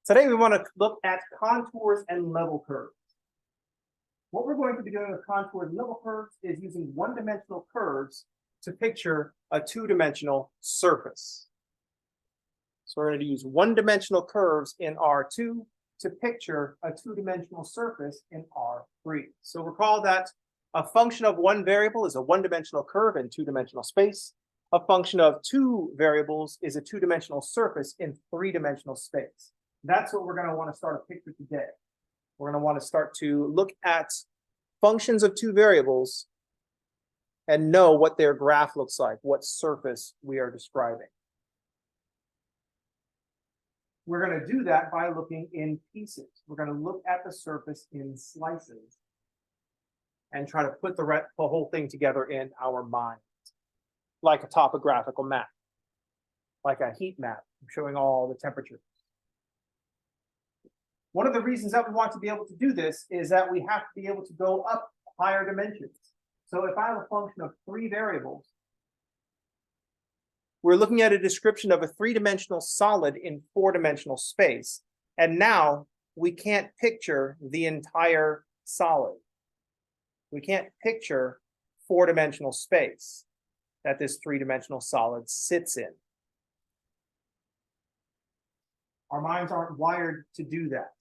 Today we want to look at contours and level curves. What we're going to be doing with contours and level curves is using one-dimensional curves to picture a two-dimensional surface. So we're going to use one-dimensional curves in R2 to picture a two-dimensional surface in R3. So recall that a function of one variable is a one-dimensional curve in two-dimensional space. A function of two variables is a two-dimensional surface in three-dimensional space. That's what we're going to want to start a picture today. We're going to want to start to look at functions of two variables and know what their graph looks like, what surface we are describing. We're going to do that by looking in pieces. We're going to look at the surface in slices and try to put the whole thing together in our mind, like a topographical map, like a heat map showing all the temperatures. One of the reasons that we want to be able to do this is that we have to be able to go up higher dimensions. So if I have a function of three variables, we're looking at a description of a three-dimensional solid in four-dimensional space. And now we can't picture the entire solid. We can't picture four-dimensional space that this three-dimensional solid sits in. Our minds aren't wired to do that.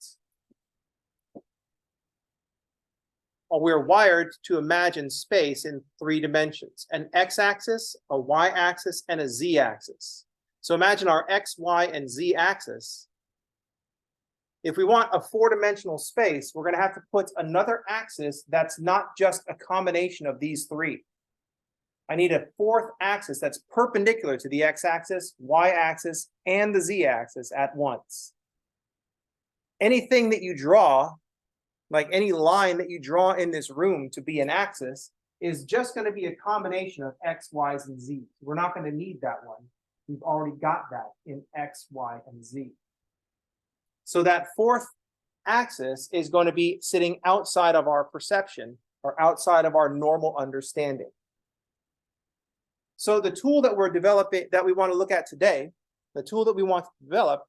We're wired to imagine space in three dimensions: an x-axis, a y-axis, and a z-axis. So imagine our x, y, and z-axis. If we want a four-dimensional space, we're going to have to put another axis that's not just a combination of these three. I need a fourth axis that's perpendicular to the x-axis, y-axis, and the z-axis at once. Anything that you draw, like any line that you draw in this room to be an axis, is just going to be a combination of x, y's, and z's. We're not going to need that one. We've already got that in x, y, and z. So that fourth axis is going to be sitting outside of our perception or outside of our normal understanding. So the tool that we're developing, that we want to look at today, the tool that we want to develop,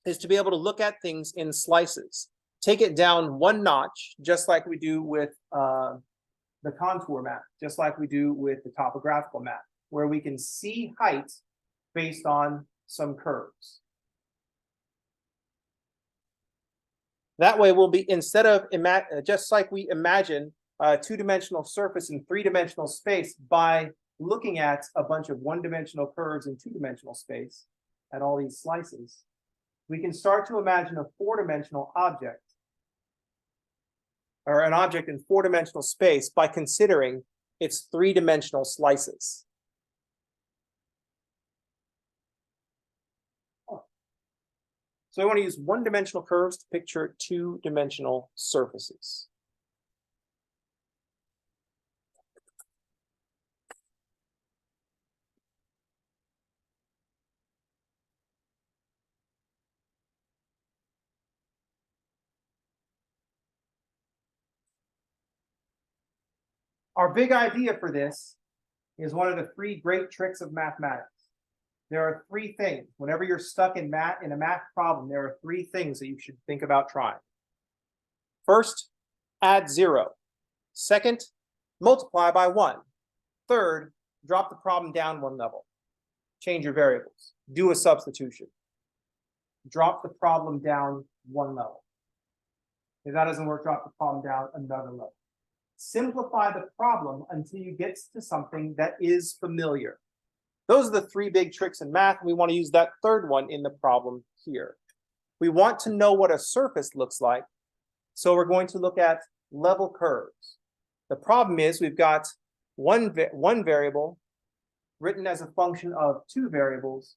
is to be able to look at things in slices. Take it down one notch, just like we do with the contour map, just like we do with the topographical map, where we can see height based on some curves. That way we'll be, instead of, just like we imagine a two-dimensional surface in three-dimensional space by looking at a bunch of one-dimensional curves in two-dimensional space at all these slices, we can start to imagine a four-dimensional object, or an object in four-dimensional space, by considering its three-dimensional slices. So I want to use one-dimensional curves to picture two-dimensional surfaces. Our big idea for this is one of the three great tricks of mathematics. There are three things. Whenever you're stuck in a math problem, there are three things that you should think about trying. First, add 0. Second, multiply by 1. Third, drop the problem down one level. Change your variables. Do a substitution. Drop the problem down one level. If that doesn't work, drop the problem down another level. Simplify the problem until you get to something that is familiar. Those are the three big tricks in math, and we want to use that third one in the problem here. We want to know what a surface looks like, so we're going to look at level curves. The problem is we've got one variable written as a function of two variables.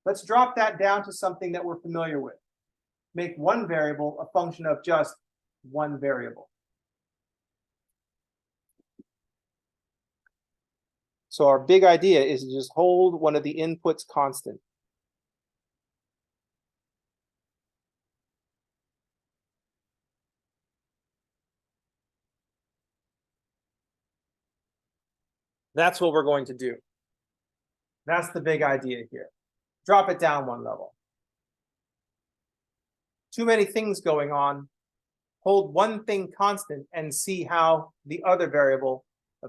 Let's drop that down to something that we're familiar with. Make one variable a function of just one variable. So our big idea is to just hold one of the inputs constant. That's what we're going to do. That's the big idea here. Drop it down one level. too many things going on, hold one thing constant and see how the other variable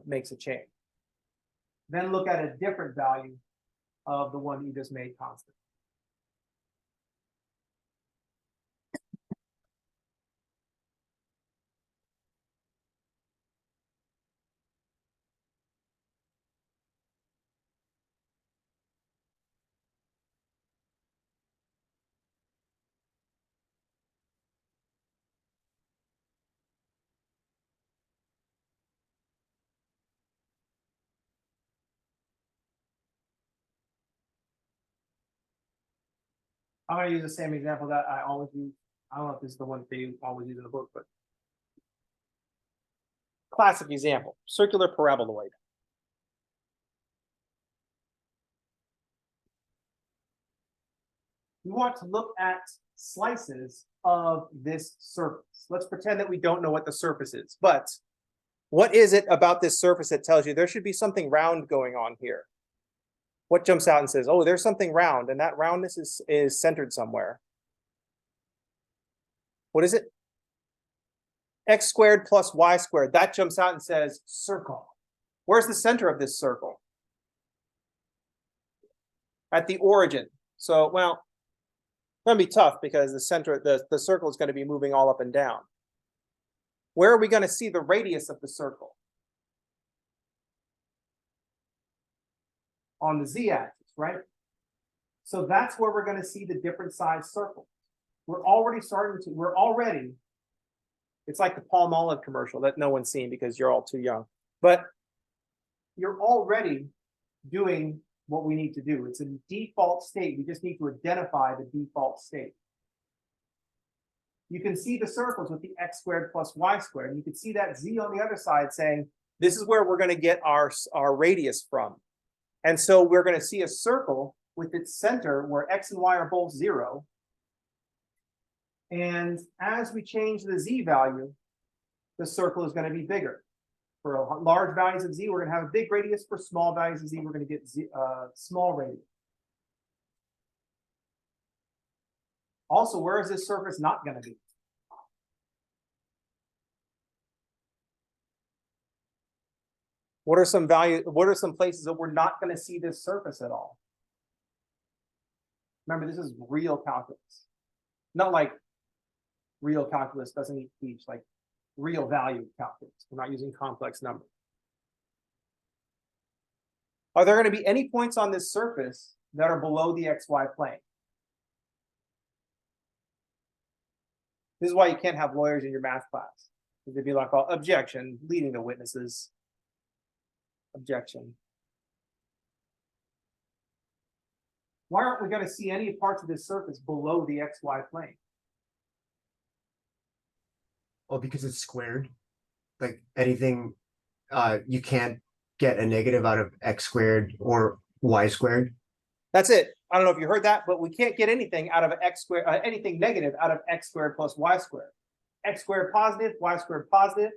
makes a change. Then look at a different value of the one you just made constant. I'm going to use the same example that I always use. I don't know if this is the one they always use in the book, but classic example, circular paraboloid. We want to look at slices of this surface. Let's pretend that we don't know what the surface is, but what is it about this surface that tells you there should be something round going on here? What jumps out and says, oh, there's something round, and that roundness is centered somewhere? What is it? X squared plus y squared. That jumps out and says circle. Where's the center of this circle? At the origin. So, well, it's going to be tough because the center, the circle is going to be moving all up and down. Where are we going to see the radius of the circle? On the z-axis, right? So that's where we're going to see the different size circles. We're already, it's like the Palmolive commercial that no one's seen because you're all too young. But you're already doing what we need to do. It's a default state. We just need to identify the default state. You can see the circles with the x squared plus y squared. And you can see that z on the other side saying, this is where we're going to get our radius from. And so we're going to see a circle with its center where x and y are both 0. And as we change the z value, the circle is going to be bigger. For large values of z, we're going to have a big radius. For small values of z, we're going to get small radius. Also, where is this surface not going to be? What are some places that we're not going to see this surface at all? Remember, this is real calculus. Not like real calculus doesn't teach, like real value calculus. We're not using complex numbers. Are there going to be any points on this surface that are below the xy plane? This is why you can't have lawyers in your math class. They'd be like, oh, objection, leading the witnesses. Objection. Why aren't we going to see any parts of this surface below the xy plane? Oh, because it's squared. Like anything, you can't get a negative out of x squared or y squared. That's it. I don't know if you heard that, but we can't get anything out of x squared, anything negative out of x squared plus y squared. X squared positive, y squared positive.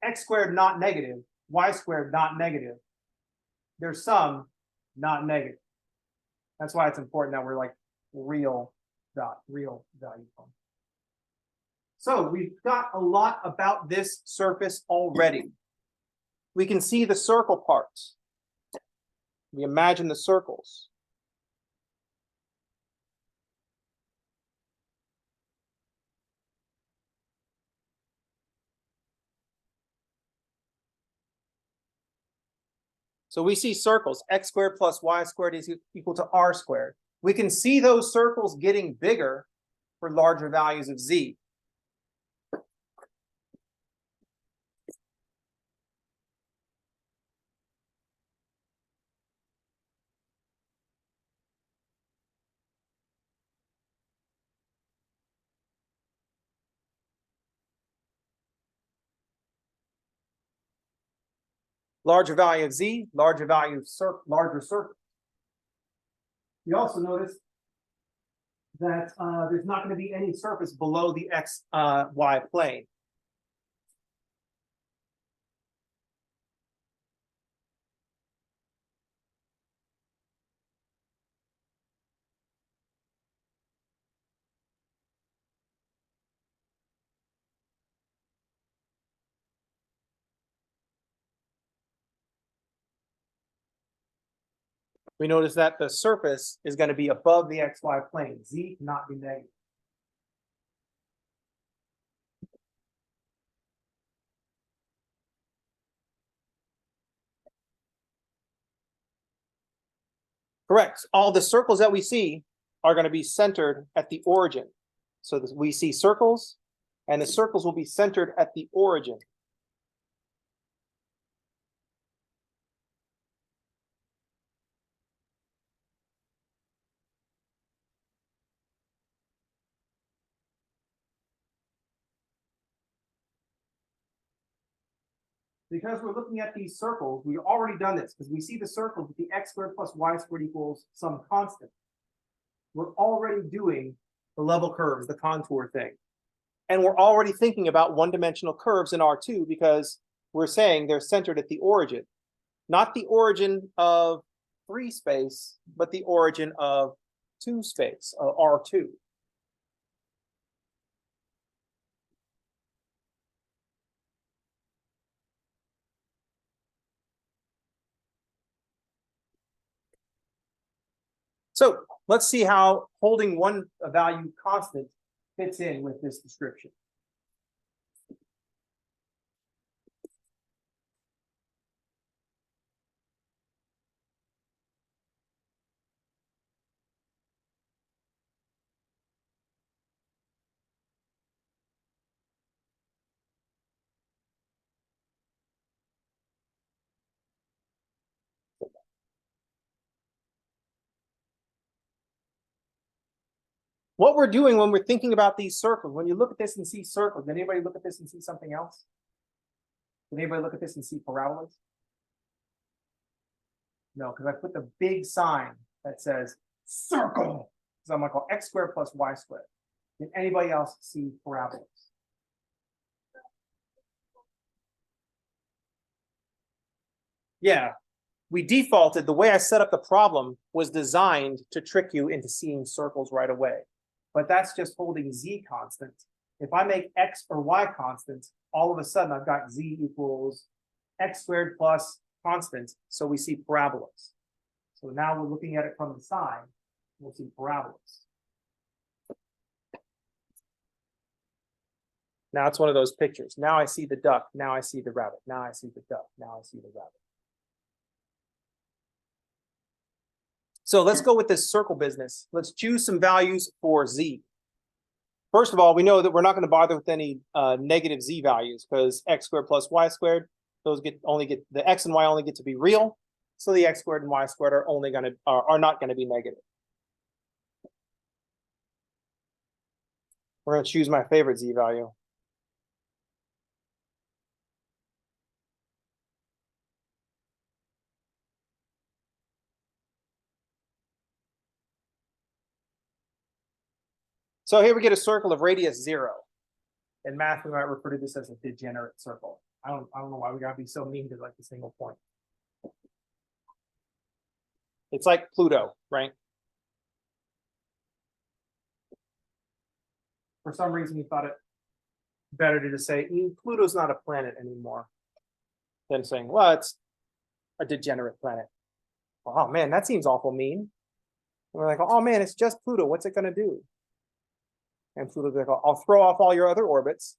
X squared not negative, y squared not negative. There's some not negative. That's why it's important that we're like real value. So we've got a lot about this surface already. We can see the circle parts. We imagine the circles. So we see circles, x squared plus y squared is equal to r squared. We can see those circles getting bigger for larger values of z. Larger value of z, larger value of larger circle. You also notice that there's not going to be any surface below the y plane. we notice that the surface is going to be above the XY plane. Z cannot be negative. Correct. All the circles that we see are going to be centered at the origin. So we see circles, and the circles will be centered at the origin. Because we're looking at these circles, we've already done this because we see the circles with the x squared plus y squared equals some constant. We're already doing the level curves, the contour thing. And we're already thinking about one-dimensional curves in R2 because we're saying they're centered at the origin. Not the origin of 3 space, but the origin of 2 space, R2. So let's see how holding one value constant fits in with this description. What we're doing when we're thinking about these circles, when you look at this and see circles, did anybody look at this and see something else? Did anybody look at this and see parabolas? No, because I put the big sign that says circle. So I'm going to call x squared plus y squared. Did anybody else see parabolas? Yeah, we defaulted. The way I set up the problem was designed to trick you into seeing circles right away. But that's just holding z constant. If I make x or y constants, all of a sudden I've got z equals x squared plus constant. So we see parabolas. So now we're looking at it from the side. We'll see parabolas. Now it's one of those pictures. Now I see the duck. Now I see the rabbit. Now I see the duck. Now I see the rabbit. So let's go with this circle business. Let's choose some values for z. First of all, we know that we're not going to bother with any negative z values because x squared plus y squared, those only get the x and y only get to be real. So the x squared and y squared are only going to are not going to be negative. We're going to choose my favorite z value. So here we get a circle of radius 0. In math, we might refer to this as a degenerate circle. I don't know why we gotta be so mean to like the single point. It's like Pluto, right? For some reason, we thought it better to just say Pluto's not a planet anymore than saying, well, it's a degenerate planet. Oh man, that seems awful mean. And we're like, oh man, it's just Pluto. What's it gonna do? And Pluto's like, I'll throw off all your other orbits,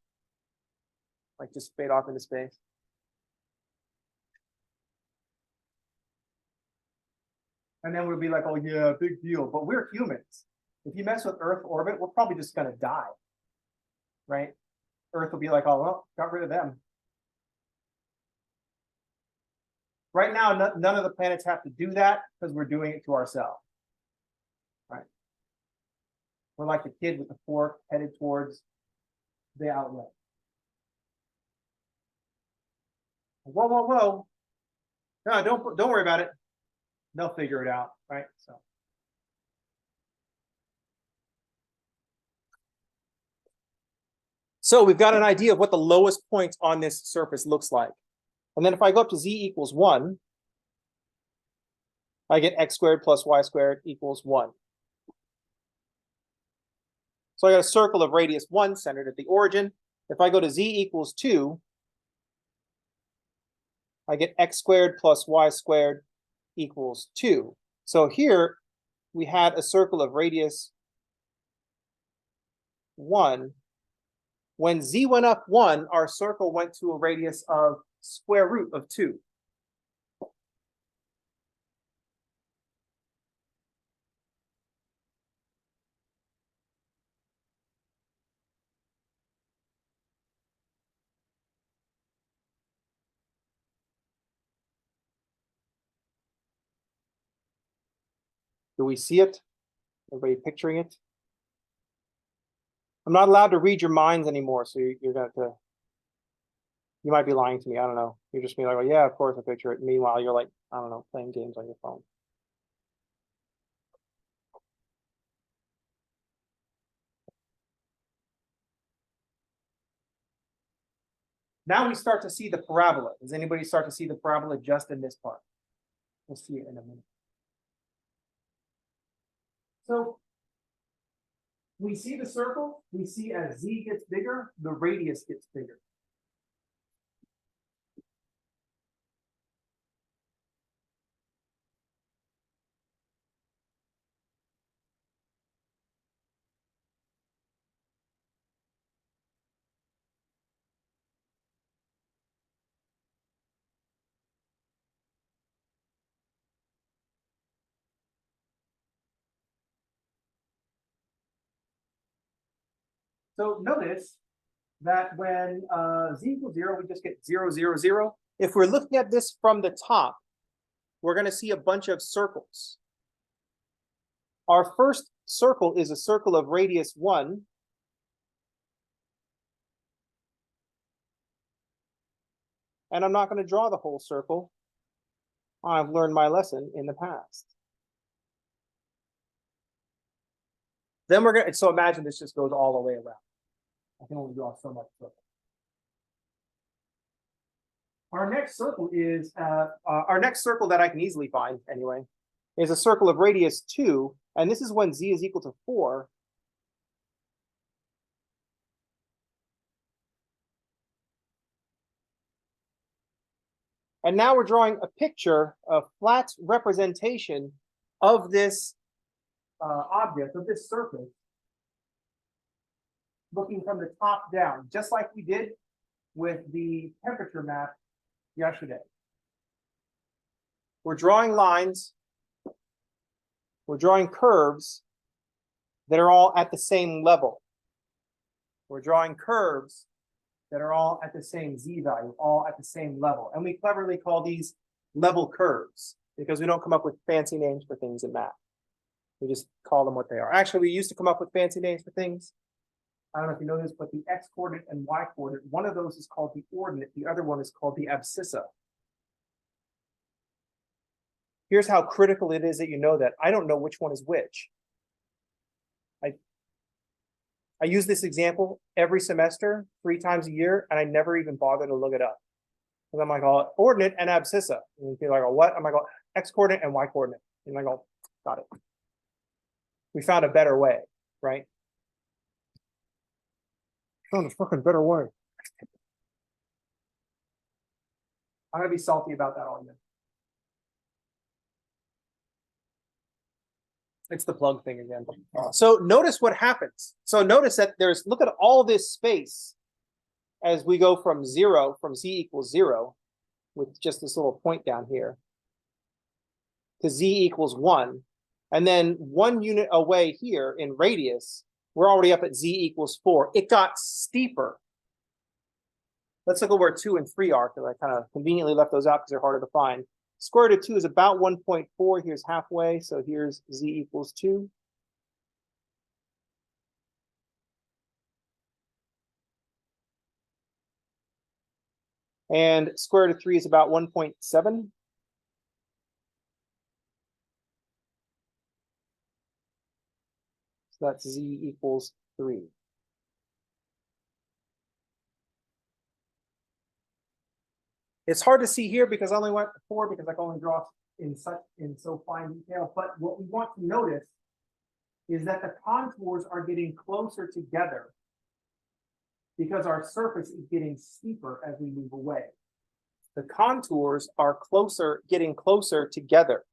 like just fade off into space. And then we'll be like, oh yeah, big deal. But we're humans. If you mess with Earth orbit, we're probably just gonna die, right? Earth will be like, oh well, got rid of them. Right now, none of the planets have to do that because we're doing it to ourselves, right? We're like the kid with the fork headed towards the outlet. Whoa, whoa, whoa. No, don't worry about it. They'll figure it out, right? So we've got an idea of what the lowest point on this surface looks like. And then if I go up to z equals 1, I get x squared plus y squared equals 1. So I got a circle of radius 1 centered at the origin. If I go to z equals 2, I get x squared plus y squared equals 2. So here we had a circle of radius 1. When z went up 1, our circle went to a radius of square root of 2. Do we see it? Everybody picturing it? I'm not allowed to read your minds anymore, so you're going to. You might be lying to me. I don't know. You're just being like, oh, yeah, of course I picture it. Meanwhile, you're like, I don't know, playing games on your phone. Now we start to see the parabola. Does anybody start to see the parabola just in this part? We'll see it in a minute. So we see the circle. We see as z gets bigger, the radius gets bigger. So notice that when z equals 0, we just get 0, 0, 0. If we're looking at this from the top, we're going to see a bunch of circles. Our first circle is a circle of radius 1. And I'm not going to draw the whole circle. I've learned my lesson in the past. Then we're going to, so imagine this just goes all the way around. I can only draw so much circle. Our next circle is, our next circle that I can easily find anyway, is a circle of radius 2. And this is when z is equal to 4. And now we're drawing a picture, a flat representation of this object, of this surface, looking from the top down, just like we did with the temperature map yesterday. We're drawing lines, we're drawing curves that are all at the same level. We're drawing curves that are all at the same z value, all at the same level. And we cleverly call these level curves because we don't come up with fancy names for things in math. We just call them what they are. Actually, we used to come up with fancy names for things. I don't know if you know this, but the x-coordinate and y-coordinate, one of those is called the ordinate, the other one is called the abscissa. Here's how critical it is that you know that. I don't know which one is which. I use this example every semester, 3 times a year, and I never even bother to look it up. Because I'm like, oh, ordinate and abscissa. And you're like, oh, what? I'm like, oh, x-coordinate and y-coordinate. And I go, got it. We found a better way, right? Found a fucking better way. I'm gonna be salty about that all year. It's the plug thing again. So notice what happens. So notice that look at all this space as we go from 0, from z equals 0, with just this little point down here, to z equals 1. And then 1 unit away here in radius, we're already up at z equals 4. It got steeper. Let's look at where 2 and 3 are, because I kind of conveniently left those out because they're harder to find. Square root of 2 is about 1.4. Here's halfway, so here's z equals 2. And square root of 3 is about 1.7. So that's z equals 3. It's hard to see here because I only went to 4 because I can only draw in so fine detail. But what we want to notice is that the contours are getting closer together because our surface is getting steeper as we move away. The contours are getting closer together.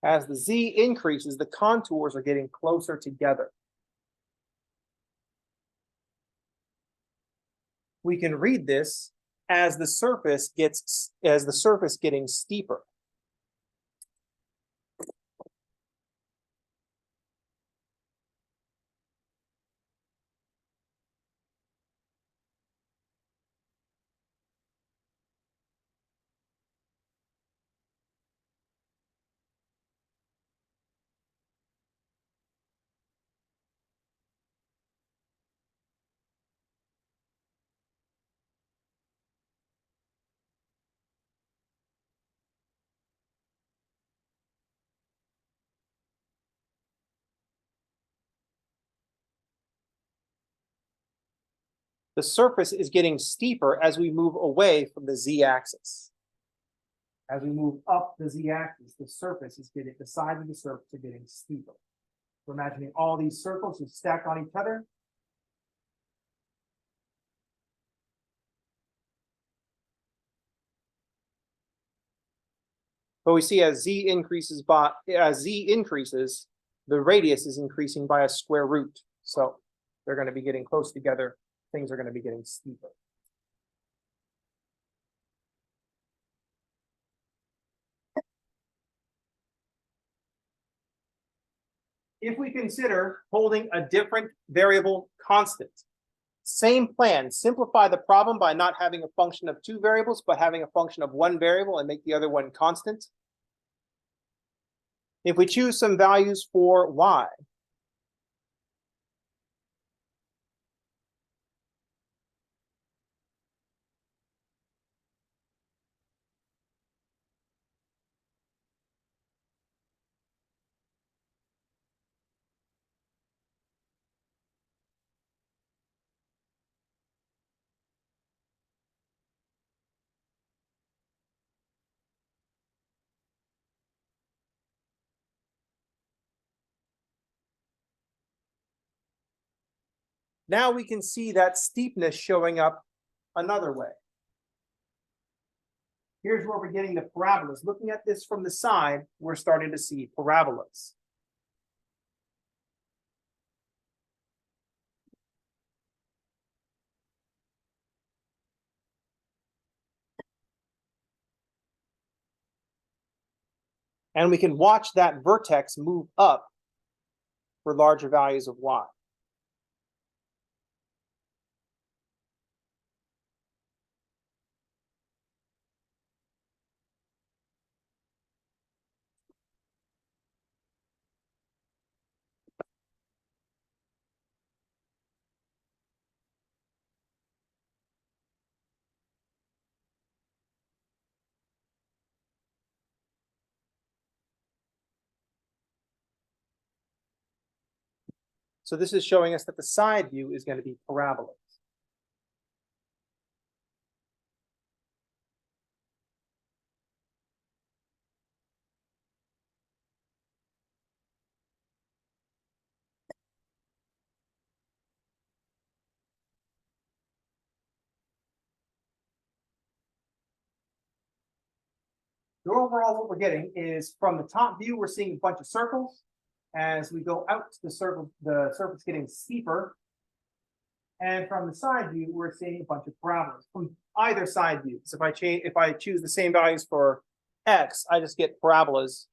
As the z increases, the contours are getting closer together. We can read this as the surface getting steeper. The surface is getting steeper as we move away from the z-axis. As we move up the z-axis, the sides of the surface are getting steeper. We're imagining all these circles just stacked on each other. But we see as z increases, the radius is increasing by a square root. So they're going to be getting close together. Things are going to be getting steeper. If we consider holding a different variable constant, same plan, simplify the problem by not having a function of two variables, but having a function of one variable and make the other one constant. If we choose some values for y, now we can see that steepness showing up another way. Here's where we're getting the parabolas. Looking at this from the side, we're starting to see parabolas. And we can watch that vertex move up for larger values of y. So this is showing us that the side view is going to be parabolas. So overall, what we're getting is from the top view, we're seeing a bunch of circles. As we go out to the circle, the surface getting steeper. And from the side view, we're seeing a bunch of parabolas from either side view. So if I choose the same values for x, I just get parabolas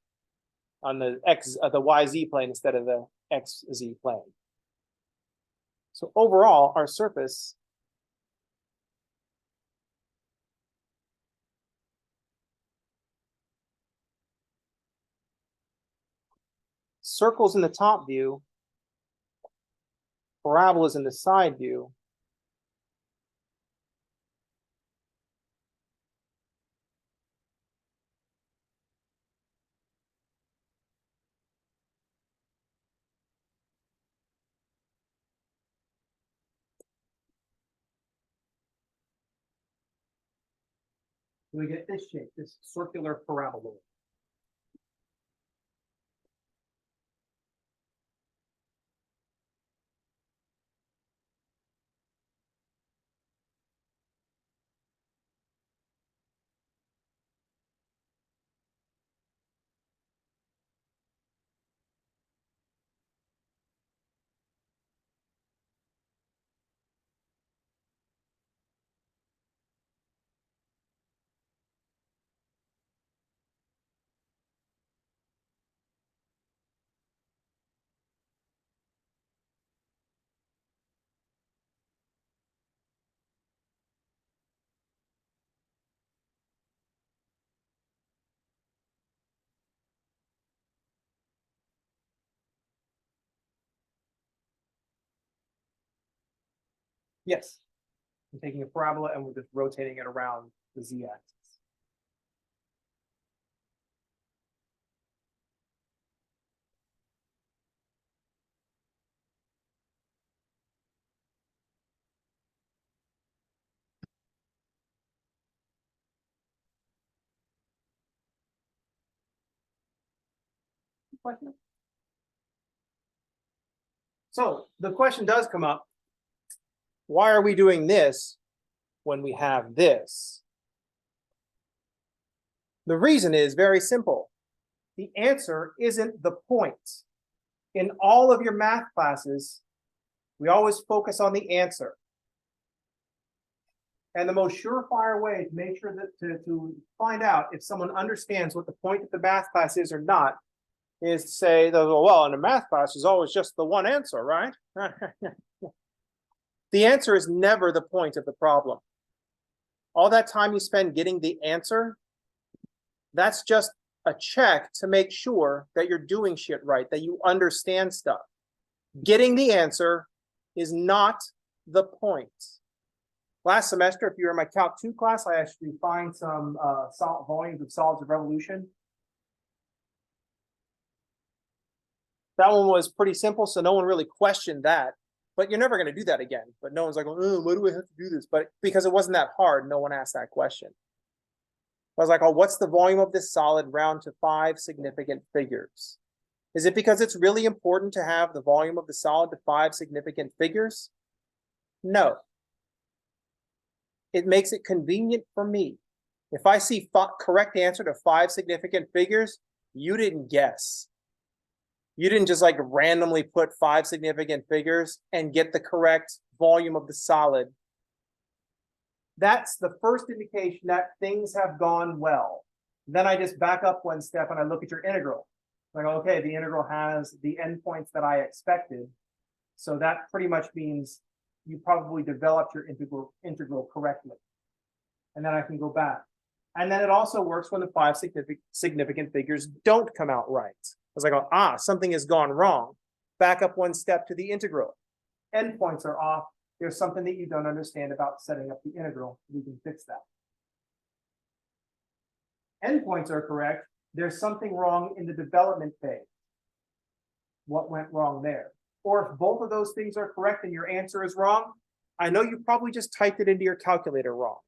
on the YZ plane instead of the XZ plane. So overall, our surface circles in the top view, parabolas in the side view, we get this shape, this circular parabola. Yes. I'm taking a parabola and we're just rotating it around the z-axis. Question? So the question does come up, why are we doing this when we have this? The reason is very simple. The answer isn't the point. In all of your math classes, we always focus on the answer. And the most surefire way to make sure that to find out if someone understands what the point of the math class is or not is to say, well, in a math class, there's always just the one answer, right? The answer is never the point of the problem. All that time you spend getting the answer, that's just a check to make sure that you're doing shit right, that you understand stuff. Getting the answer is not the point. Last semester, if you were in my Calc 2 class, I asked you to find some volumes of solids of revolution. That one was pretty simple, so no one really questioned that. But you're never going to do that again. But no one's like, oh, why do I have to do this? But because it wasn't that hard, no one asked that question. I was like, oh, what's the volume of this solid round to 5 significant figures? Is it because it's really important to have the volume of the solid to 5 significant figures? No. It makes it convenient for me. If I see correct answer to 5 significant figures, you didn't guess. You didn't just like randomly put 5 significant figures and get the correct volume of the solid. That's the first indication that things have gone well. Then I just back up one step and I look at your integral. Like, okay, the integral has the endpoints that I expected. So that pretty much means you probably developed your integral correctly. And then I can go back. And then it also works when the 5 significant figures don't come out right. I was like, something has gone wrong. Back up one step to the integral. Endpoints are off. There's something that you don't understand about setting up the integral. We can fix that. Endpoints are correct. There's something wrong in the development phase. What went wrong there? Or if both of those things are correct and your answer is wrong, I know you probably just typed it into your calculator wrong.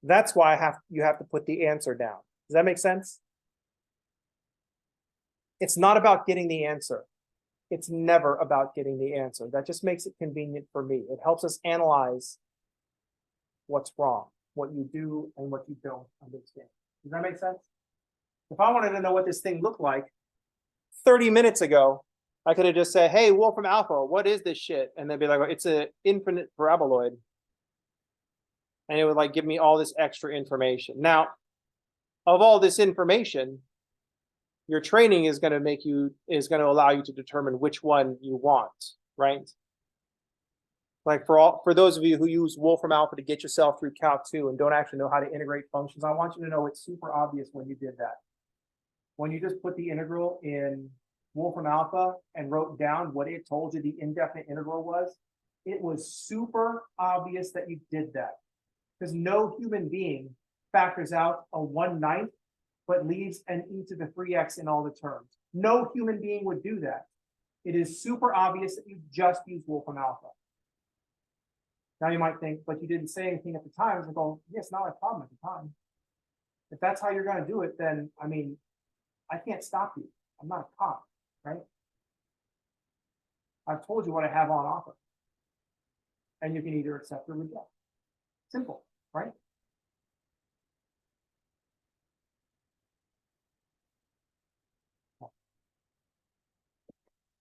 That's why you have to put the answer down. Does that make sense? It's not about getting the answer. It's never about getting the answer. That just makes it convenient for me. It helps us analyze what's wrong, what you do and what you don't understand. Does that make sense? If I wanted to know what this thing looked like 30 minutes ago, I could have just said, hey, Wolfram Alpha, what is this shit? And they'd be like, it's an infinite paraboloid. And it would like give me all this extra information. Now, of all this information, your training is going to allow you to determine which one you want, right? Like for those of you who use Wolfram Alpha to get yourself through Calc 2 and don't actually know how to integrate functions, I want you to know it's super obvious when you did that. When you just put the integral in Wolfram Alpha and wrote down what it told you the indefinite integral was, it was super obvious that you did that. Because no human being factors out a 1/9 but leaves an e to the 3x in all the terms. No human being would do that. It is super obvious that you just use Wolfram Alpha. Now you might think, but you didn't say anything at the time. I was like, oh, yes, not a problem at the time. If that's how you're going to do it, then, I mean, I can't stop you. I'm not a cop, right? I've told you what I have on offer. And you can either accept or reject. Simple, right?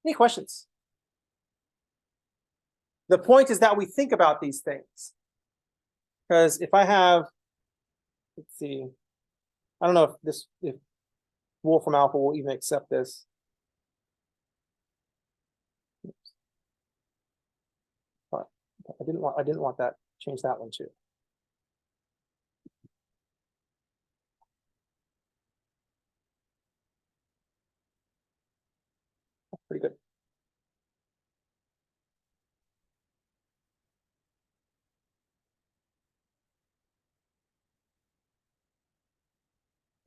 Any questions? The point is that we think about these things. Because if I have, let's see, I don't know if Wolfram Alpha will even accept this. But I didn't want that. Change that one too. Pretty good.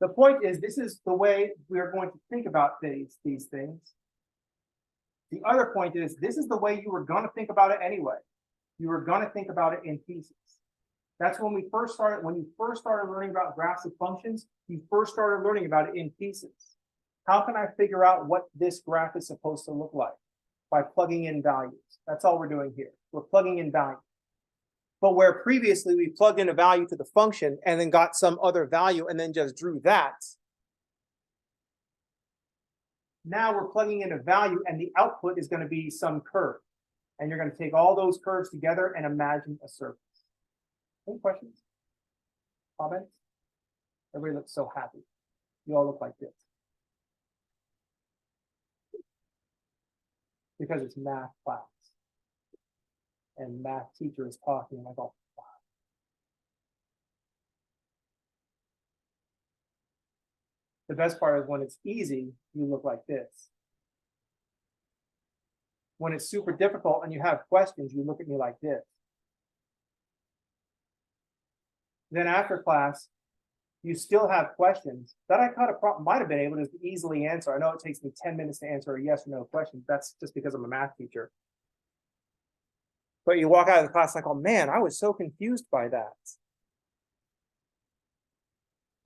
The point is, this is the way we are going to think about these things. The other point is, this is the way you were going to think about it anyway. You were going to think about it in pieces. That's when you first started learning about graphs of functions, you first started learning about it in pieces. How can I figure out what this graph is supposed to look like? By plugging in values. That's all we're doing here. We're plugging in values. But where previously we plugged in a value to the function and then got some other value and then just drew that. Now we're plugging in a value and the output is going to be some curve. And you're going to take all those curves together and imagine a surface. Any questions? Comments? Everybody looks so happy. You all look like this. Because it's math class. And math teacher is talking like, oh, wow. The best part is when it's easy, you look like this. When it's super difficult and you have questions, you look at me like this. Then after class, you still have questions that I might have been able to easily answer. I know it takes me 10 minutes to answer a yes or no question. That's just because I'm a math teacher. But you walk out of the class like, oh man, I was so confused by that.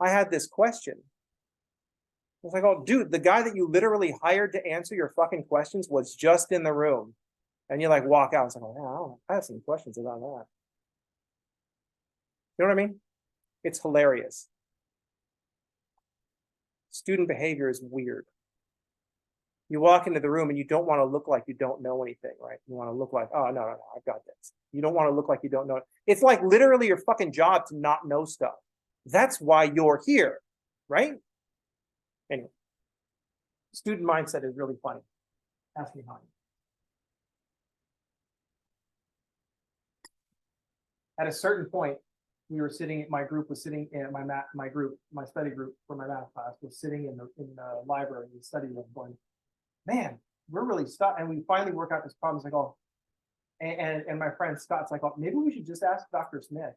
I had this question. I was like, oh dude, the guy that you literally hired to answer your fucking questions was just in the room. And you like walk out and say, oh, I have some questions about that. You know what I mean? It's hilarious. Student behavior is weird. You walk into the room and you don't want to look like you don't know anything, right? You want to look like, oh, no, I've got this. You don't want to look like you don't know. It's like literally your fucking job to not know stuff. That's why you're here, right? Anyway, student mindset is really funny. Ask me how. At a certain point, we were sitting. My group was sitting in my study group for my math class was sitting in the library, in the study room, going, man, we're really stuck. And we finally work out this problem. It's like, oh, and my friend Scott's like, oh, maybe we should just ask Dr. Smith.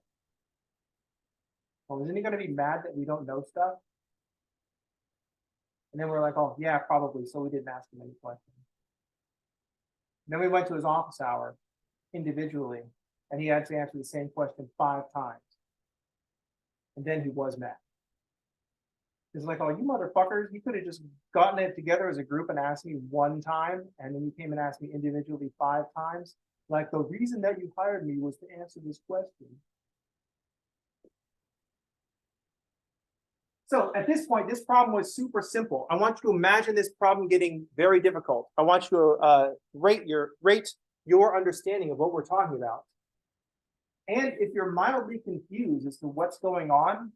Well, isn't he going to be mad that we don't know stuff? And then we're like, oh, yeah, probably. So we didn't ask him any questions. And then we went to his office hour individually, and he had to answer the same question 5 times. And then he was mad. He's like, oh, you motherfuckers, you could have just gotten it together as a group and asked me 1 time, and then you came and asked me individually 5 times. Like, the reason that you hired me was to answer this question. So at this point, this problem was super simple. I want you to imagine this problem getting very difficult. I want you to rate your understanding of what we're talking about. And if you're mildly confused as to what's going on,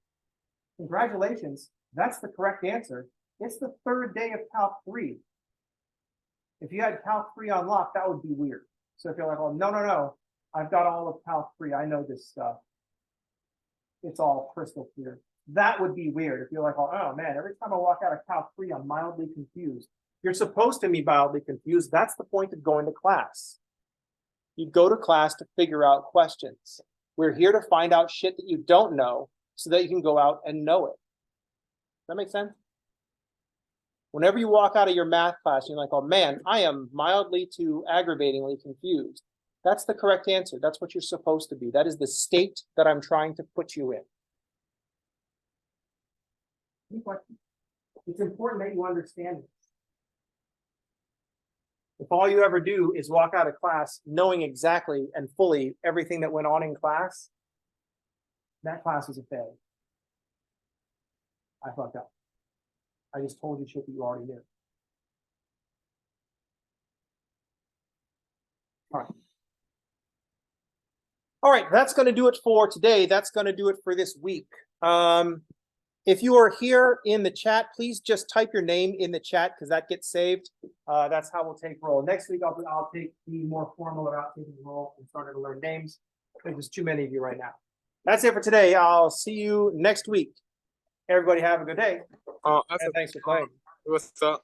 congratulations, that's the correct answer. It's the 3rd day of Calc 3. If you had Calc 3 on lock, that would be weird. So if you're like, oh, no, I've got all of Calc 3, I know this stuff. It's all crystal clear. That would be weird if you're like, oh man, every time I walk out of Calc 3, I'm mildly confused. You're supposed to be mildly confused. That's the point of going to class. You go to class to figure out questions. We're here to find out shit that you don't know so that you can go out and know it. Does that make sense? Whenever you walk out of your math class, you're like, oh man, I am mildly to aggravatingly confused. That's the correct answer. That's what you're supposed to be. That is the state that I'm trying to put you in. It's important that you understand this. If all you ever do is walk out of class knowing exactly and fully everything that went on in class, that class is a failure. I fucked up. I just told you shit that you already knew. All right, that's going to do it for today. That's going to do it for this week. If you are here in the chat, please just type your name in the chat because that gets saved. That's how we'll take roll. Next week, I'll be more formal about taking roll and starting to learn names. There's too many of you right now. That's it for today. I'll see you next week. Everybody have a good day. And thanks for playing. What's up?